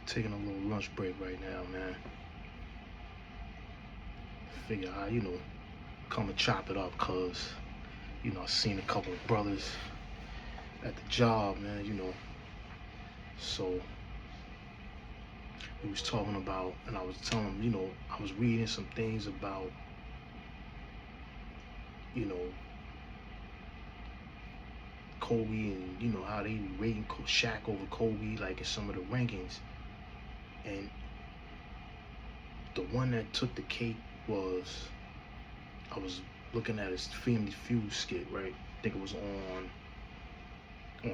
taking a little lunch break right now, man. Figure I, come and chop it up, cause I seen a couple of brothers at the job, man. So we was talking about, and I was telling them, I was reading some things about, you know, Kobe and how they be rating Shaq over Kobe, like in some of the rankings, and the one that took the cake was I was looking at his Family Feud skit, right? I think it was on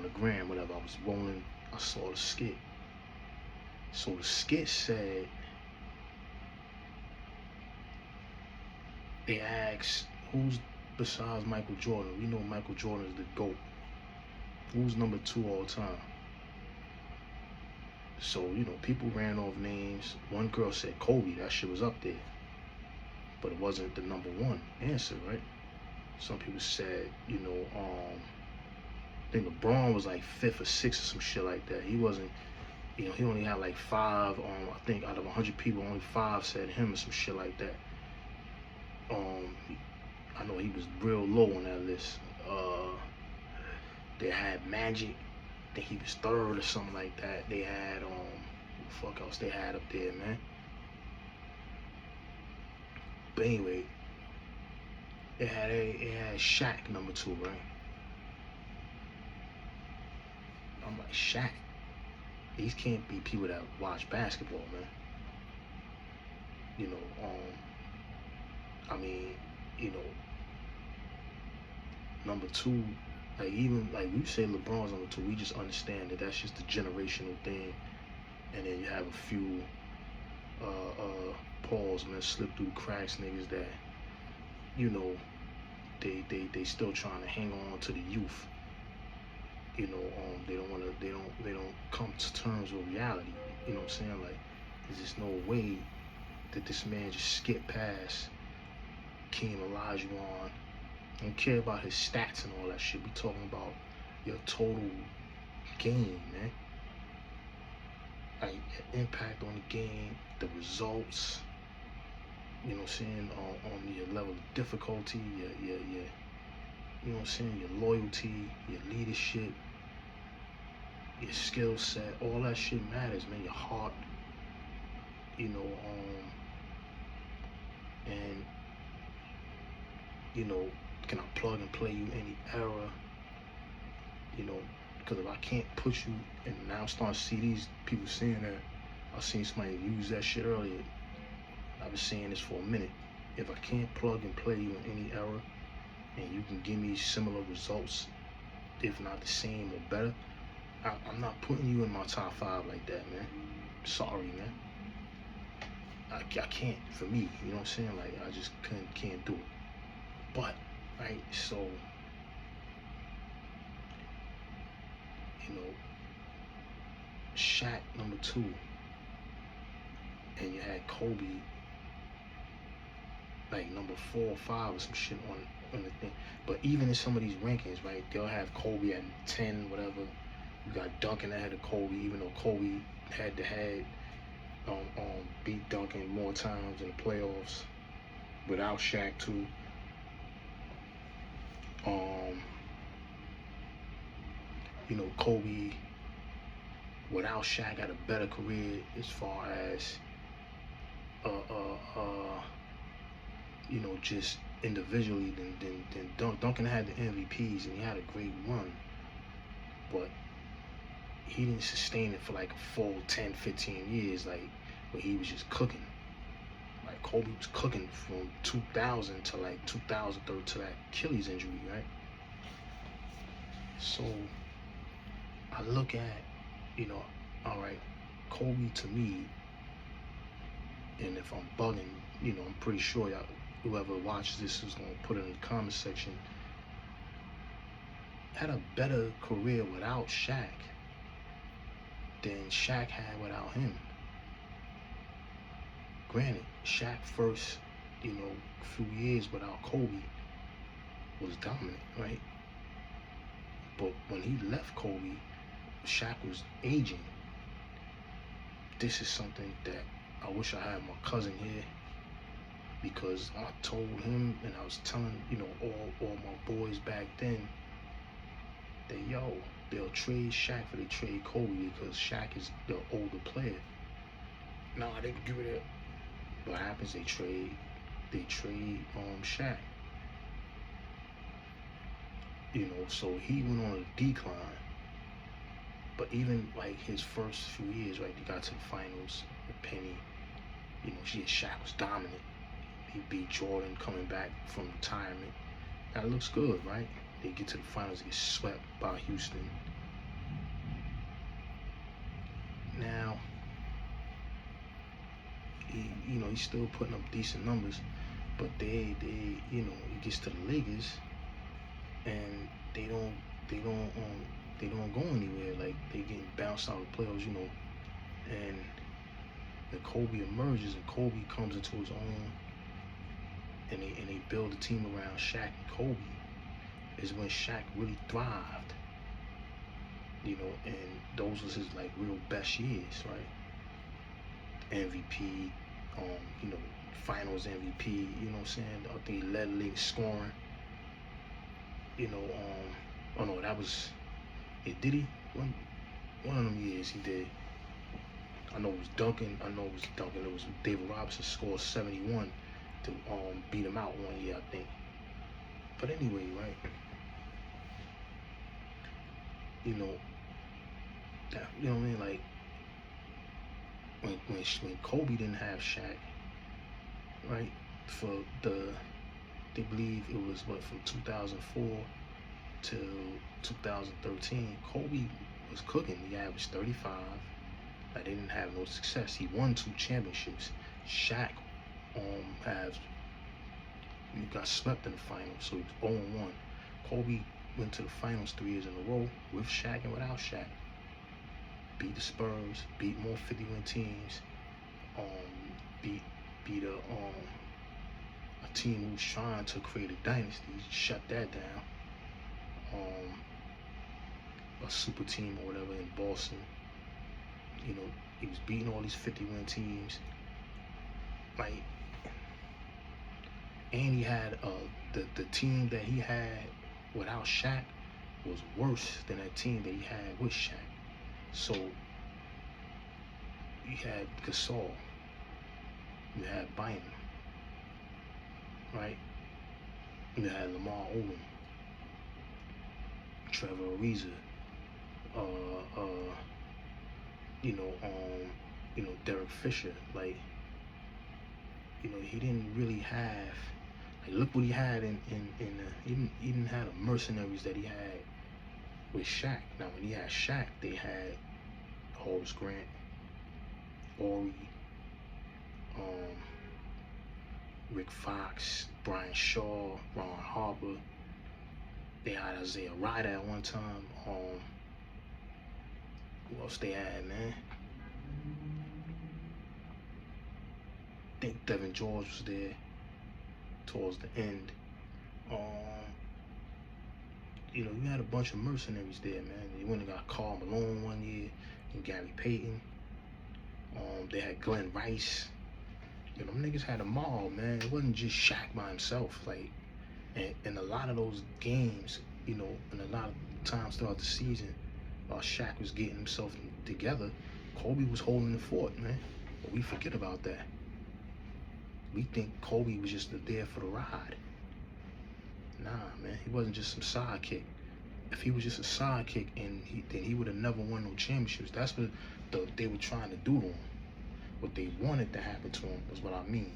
the gram, whatever. I was rolling, I saw the skit. So the skit said they asked who's besides Michael Jordan. We know Michael Jordan is the GOAT. Who's number 2 all time? So, people ran off names. One girl said Kobe, that shit was up there. But it wasn't the number 1 answer, right? Some people said, I think LeBron was like 5th or 6th or some shit like that. He wasn't, he only had like 5 I think out of 100 people, only 5 said him or some shit like that. I know he was real low on that list. They had Magic, I think he was 3rd or something like that. They had, what the fuck else they had up there, man? But anyway, it had Shaq number 2, right? I'm like, Shaq? These can't be people that watch basketball, man. I mean, number 2, like even like we say LeBron's number 2, we just understand that that's just a generational thing, and then you have a few pause, man, slip through the cracks niggas that they still trying to hang on to the youth. They don't come to terms with reality. You know what I'm saying? Like, there's just no way that this man just skipped past Hakeem Olajuwon. Don't care about his stats and all that shit. We talking about your total game, man. Like, impact on the game, the results, you know what I'm saying, on your level of difficulty, your you know what I'm saying, your loyalty, your leadership, your skill set, all that shit matters, man. Your heart, and can I plug and play you any era? Because if I can't put you, and now I'm starting to see these people saying that. I seen somebody use that shit earlier. I've been saying this for a minute. If I can't plug and play you in any era, and you can give me similar results, if not the same or better, I'm not putting you in my top 5 like that, man. Sorry, man. I can't, for me, you know what I'm saying? Like, I just can't do it. But, right, so, Shaq number 2, and you had Kobe like number 4 or 5 or some shit on the thing. But even in some of these rankings, right, they'll have Kobe at 10, whatever. You got Duncan ahead of Kobe, even though Kobe had beat Duncan more times in the playoffs without Shaq too. Kobe without Shaq had a better career as far as just individually than Duncan had the MVPs and he had a great run, but he didn't sustain it for like a full 10, 15 years, like where he was just cooking. Like Kobe was cooking from 2000 to like 2003 to that Achilles injury, right? So I look at, all right, Kobe to me, and if I'm bugging, I'm pretty sure y'all, whoever watches this is gonna put it in the comment section, had a better career without Shaq than Shaq had without him. Granted, Shaq first, few years without Kobe was dominant, right? But when he left Kobe, Shaq was aging. this is something that I wish I had my cousin here, because I told him and I was telling, all my boys back then that, yo, they'll trade Shaq for they trade Kobe because Shaq is the older player. No, they can give it up. What happens? They trade Shaq. So he went on a decline. But even like his first few years, right, they got to the finals with Penny. Shaq was dominant. He beat Jordan coming back from retirement. That looks good, right? They get to the finals, they get swept by Houston. Now, he's still putting up decent numbers, but it gets to the Lakers, and they don't go anywhere. Like, they getting bounced out of the playoffs, and then Kobe emerges, and Kobe comes into his own, and they build a team around Shaq and Kobe. Is when Shaq really thrived, and those was his like real best years, right? MVP, Finals MVP, you know what I'm saying? I think he led the league scoring. Oh no, that was it. Did he? One of them years he did. I know it was Duncan. It was David Robinson scored 71 to beat him out one year, I think. But anyway, right? That, what I mean? Like, when Kobe didn't have Shaq, right? They believe it was from 2004 till 2013. Kobe was cooking. He averaged 35. Like, they didn't have no success. He won 2 championships. Shaq he got swept in the finals, so he was 0-1. Kobe went to the finals 3 years in a row with Shaq and without Shaq. Beat the Spurs, beat more 50-win teams, beat a team who was trying to create a dynasty. Shut that down. A super team or whatever in Boston. He was beating all these 50-win teams. Like, and he had the team that he had without Shaq was worse than that team that he had with Shaq. So you had Gasol, you had Bynum, right? You had Lamar Odom, Trevor Ariza, Derek Fisher. Like, he didn't really have. Like, look what he had he didn't have the mercenaries that he had with Shaq. Now, when he had Shaq, they had Horace Grant, Horry, Rick Fox, Brian Shaw, Ron Harper. They had Isaiah Ryder at one time. Who else they had, man? I think Devin George was there towards the end. You had a bunch of mercenaries there, man. They went and got Karl Malone one year and Gary Payton. They had Glenn Rice. Them niggas had a mob, man. It wasn't just Shaq by himself. Like, and a lot of those games, and a lot of times throughout the season, while Shaq was getting himself together, Kobe was holding the fort, man. But we forget about that. We think Kobe was just there for the ride. Nah, man, he wasn't just some sidekick. If he was just a sidekick, then he would have never won no championships. That's what they were trying to do to him. What they wanted to happen to him is what I mean.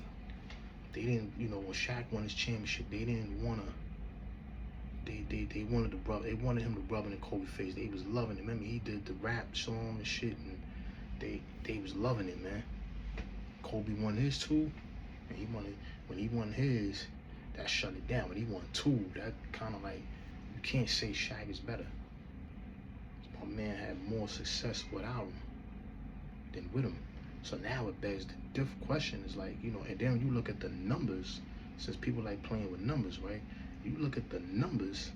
They didn't, when Shaq won his championship, they didn't want to. They wanted him to rub in Kobe's face. They was loving it. Remember, he did the rap song and shit, and they was loving it, man. Kobe won his 2, and when he won his, that shut it down. When he won 2, that kind of like, you can't say Shaq is better. My man had more success without him than with him. So now it begs the different question is like, and then you look at the numbers, since people like playing with numbers, right? You look at the numbers,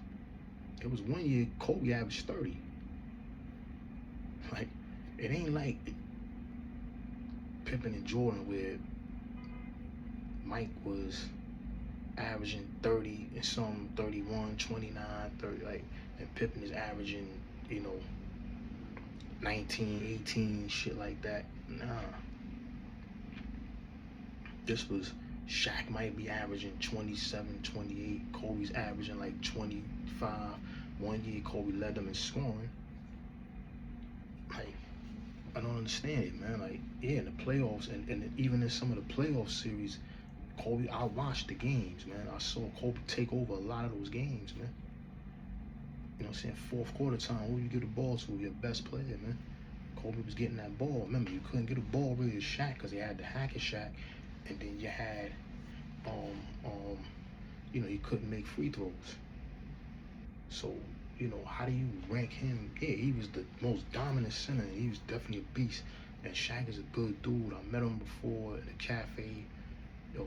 it was one year Kobe averaged 30. Like, it ain't like Pippen and Jordan, where Mike was averaging 30 and some, 31, 29, 30, like, and Pippen is averaging, 19, 18, shit like that. Nah. This was, Shaq might be averaging 27, 28. Kobe's averaging like 25. One year Kobe led them in scoring. Like, I don't understand it, man. Like, yeah, in the playoffs, and even in some of the playoff series, Kobe, I watched the games, man. I saw Kobe take over a lot of those games, man. You know what I'm saying? Fourth quarter time, who you get the ball to? Your best player, man. Kobe was getting that ball. Remember, you couldn't get a ball really to Shaq because he had the hacker Shaq, and then you had, he couldn't make free throws. So, how do you rank him? Yeah, he was the most dominant center. He was definitely a beast. And Shaq is a good dude. I met him before at a cafe.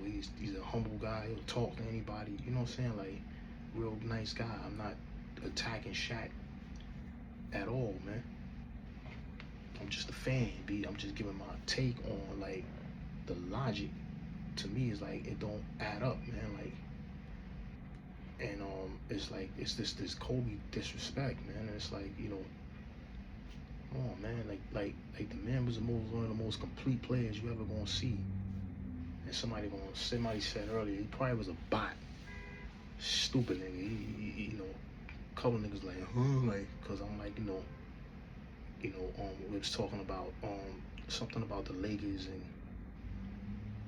He's a humble guy. He'll talk to anybody. You know what I'm saying? Like, real nice guy. I'm not attacking Shaq at all, man. I'm just a fan, B. I'm just giving my take on, like, the logic. To me, is like, it don't add up, man. Like, and it's like, it's this Kobe disrespect, man. And it's like, oh man, like the man was one of the most complete players you ever gonna see. And somebody said earlier, he probably was a bot. Stupid nigga. He a couple niggas like, like, cause I'm like, we was talking about something about the Lakers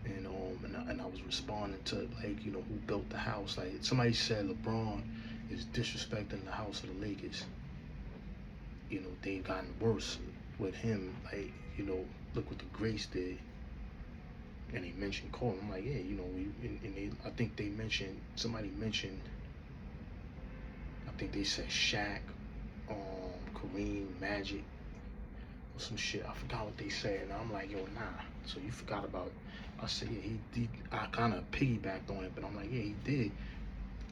and I was responding to, like, who built the house. Like, somebody said LeBron is disrespecting the house of the Lakers. They've gotten worse with him. Like, look what the Grace did. And they mentioned Cole. I'm like, yeah, I think somebody mentioned, I think they said Shaq, Kareem, Magic, or some shit. I forgot what they said. And I'm like, yo, nah. So you forgot about it. I said, yeah, I kind of piggybacked on it, but I'm like, yeah, he did.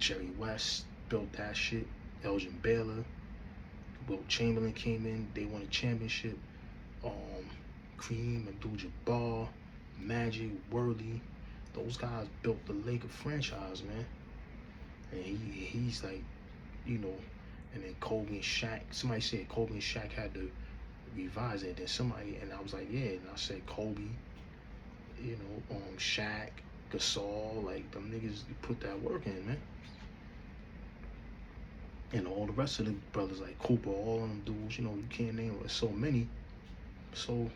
Jerry West built that shit. Elgin Baylor. Wilt Chamberlain came in. They won a championship. Kareem Abdul-Jabbar, Magic, Worthy. Those guys built the Laker franchise, man. And he's like, and then Kobe and Shaq. Somebody said Kobe and Shaq had to revise it. Then and I was like, yeah. And I said Kobe, Shaq, Gasol, like, them niggas put that work in, man. And all the rest of the brothers, like Cooper, all of them dudes, you can't name it. So many. So,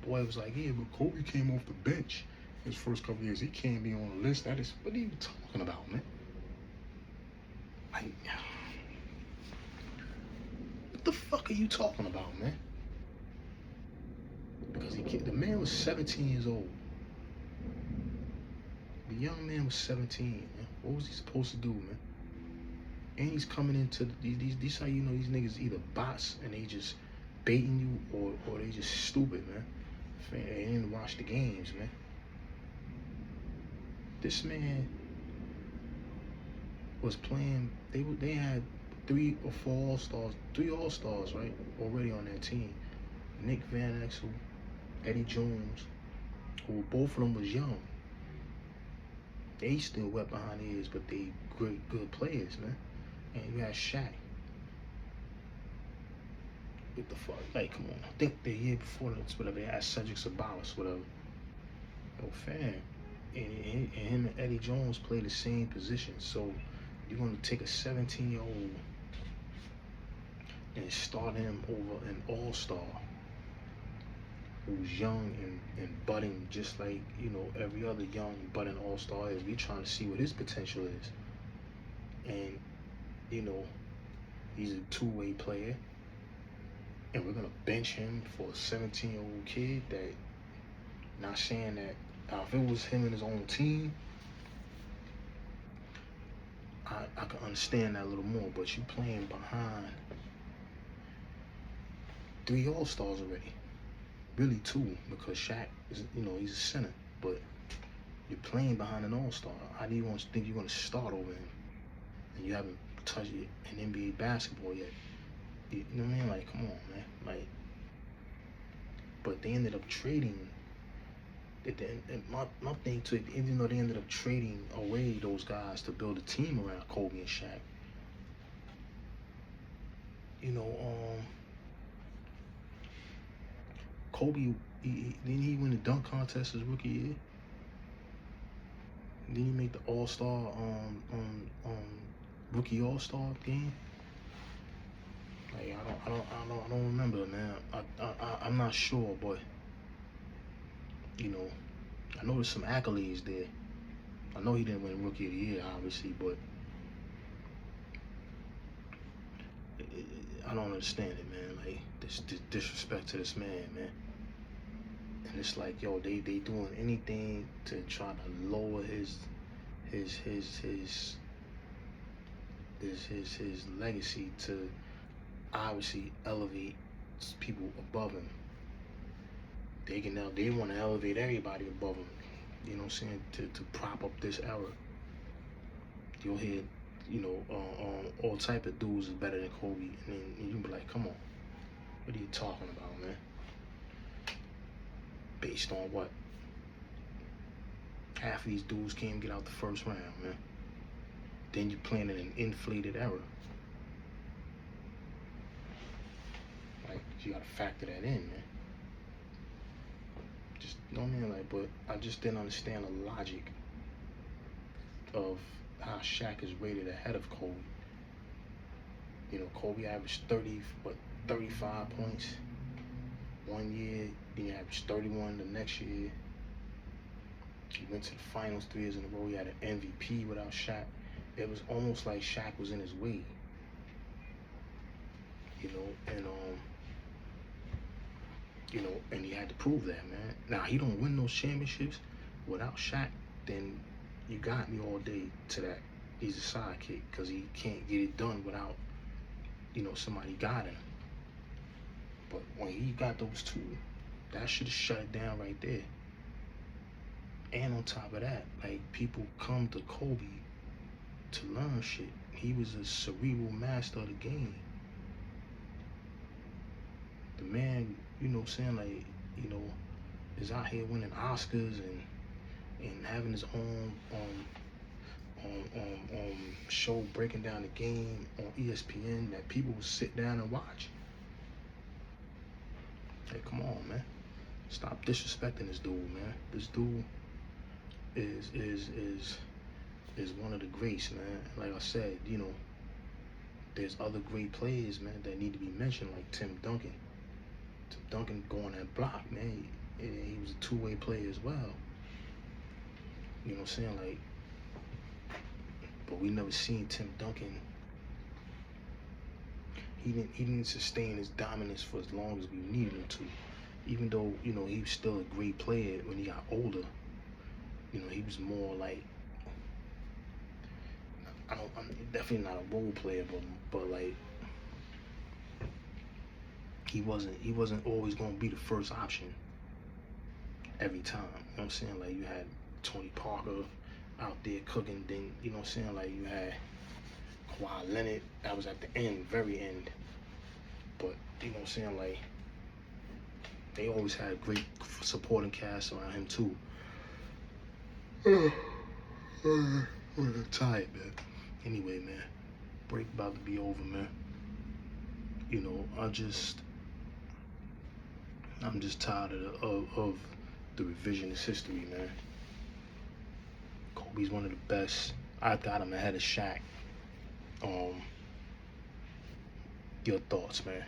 boy was like, yeah, but Kobe came off the bench his first couple years. He can't be on the list. What are you talking about, man? Like, what the fuck are you talking about, man? Because the man was 17 years old. The young man was 17, man. What was he supposed to do, man? And he's coming into these how you know these niggas either bots and they just baiting you or they just stupid, man. They didn't watch the games, man. This man was playing. They had 3 or 4 all-stars, 3 all-stars, right, already on their team. Nick Van Exel, Eddie Jones, who both of them was young. They still wet behind the ears, but they good players, man. And you had Shaq. What the fuck? Like, come on. I think the year before that, whatever, they had Cedric Sabalas, whatever. Yo, fam. And him and Eddie Jones play the same position. So you're going to take a 17-year-old and start him over an all-star who's young and budding, just like, every other young budding all-star is. We trying to see what his potential is. And, he's a two-way player. And we're going to bench him for a 17-year-old kid that, not saying that, now if it was him and his own team, I can understand that a little more, but you playing behind 3 all-stars already. Really 2, because Shaq is, he's a center, but you're playing behind an all-star. How do you think you're going to start over him? And you haven't touched an NBA basketball yet. You know what I mean? Like, come on, man. Like, but they ended up trading And my thing too, even though they ended up trading away those guys to build a team around Kobe and Shaq, you know, Kobe, didn't he win the dunk contest his rookie year? Didn't he make the All-Star rookie All-Star game? Like I don't remember, man. I'm not sure, but you know, I know there's some accolades there. I know he didn't win Rookie of the Year, obviously, but I don't understand it, man. Like this disrespect to this man, man. And it's like, yo, they doing anything to try to lower his legacy to obviously elevate people above him. They want to elevate everybody above him. You know what I'm saying? To prop up this era. You'll hear, you know, all type of dudes is better than Kobe, and then you be like, come on, what are you talking about, man? Based on what? Half of these dudes can't get out the first round, man. Then you're playing in an inflated era. Like, you gotta factor that in, man. Just, you know what I mean? Like, but I just didn't understand the logic of how Shaq is rated ahead of Kobe. You know, Kobe averaged 35 points one year, then he averaged 31 the next year. He went to the finals 3 years in a row. He had an MVP without Shaq. It was almost like Shaq was in his way. You know, and he had to prove that, man. Now, he don't win those championships without Shaq, then you got me all day to that. He's a sidekick because he can't get it done without, you know, somebody got him. But when he got those two, that should have shut it down right there. And on top of that, like, people come to Kobe to learn shit. He was a cerebral master of the game. The man, you know, saying, like, you know, is out here winning Oscars and having his own show breaking down the game on ESPN that people will sit down and watch. Hey, come on, man. Stop disrespecting this dude, man. This dude is one of the greats, man. Like I said, you know, there's other great players, man, that need to be mentioned, like Tim Duncan. Tim Duncan going that block, man. He was a two-way player as well. You know what I'm saying? Like, but we never seen Tim Duncan. He didn't sustain his dominance for as long as we needed him to. Even though, you know, he was still a great player when he got older. You know, he was more like, I'm definitely not a role player, but like, he wasn't always gonna be the first option every time. You know what I'm saying? Like, you had Tony Parker out there cooking, then, you know what I'm saying, like, you had Kawhi Leonard, that was at the end, very end. But, you know what I'm saying, like, they always had great supporting cast around him too. I'm tired, man. Anyway, man, break about to be over, man. You know, I'm just tired of the revisionist history, man. Kobe's one of the best. I got him ahead of Shaq. Your thoughts, man?